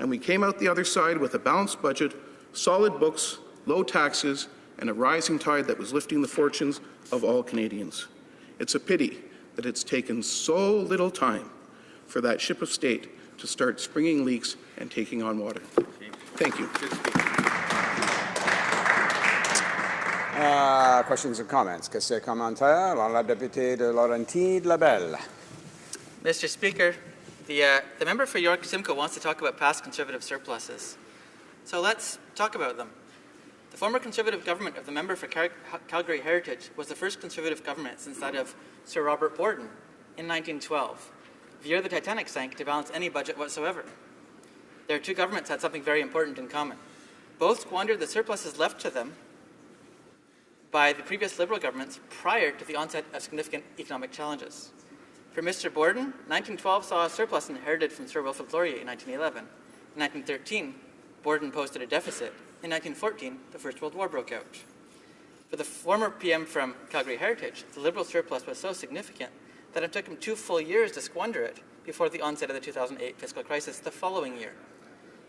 and we came out the other side with a balanced budget, solid books, low taxes, and a rising tide that was lifting the fortunes of all Canadians. It's a pity that it's taken so little time for that ship of state to start springing leaks and taking on water. Thank you. Questions or comments? Question commentaire. La députée de Laurentides, Labelle. Mr. Speaker, the member for York Simcoe wants to talk about past Conservative surpluses. So let's talk about them. The former Conservative government of the member for Calgary Heritage was the first Conservative government since that of Sir Robert Borden in 1912, the year the Titanic sank, to balance any budget whatsoever. Their two governments had something very important in common. Both squandered the surpluses left to them by the previous Liberal governments prior to the onset of significant economic challenges. For Mr. Borden, 1912 saw a surplus inherited from Sir Wilfrid Laurier in 1911. In 1913, Borden posted a deficit. In 1914, the First World War broke out. For the former PM from Calgary Heritage, the Liberal surplus was so significant that it took him 2 full years to squander it before the onset of the 2008 fiscal crisis the following year.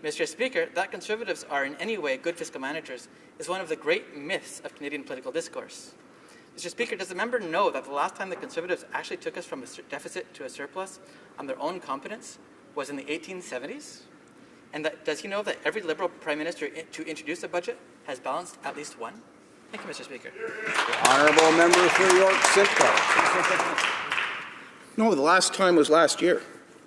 Mr. Speaker, that Conservatives are in any way good fiscal managers is one of the great myths of Canadian political discourse. Mr. Speaker, does the member know that the last time the Conservatives actually took us from a deficit to a surplus on their own competence was in the 1870s? And does he know that every Liberal Prime Minister to introduce a budget has balanced at least one? Thank you, Mr. Speaker. Honourable member for York Simcoe. No, the last time was last year.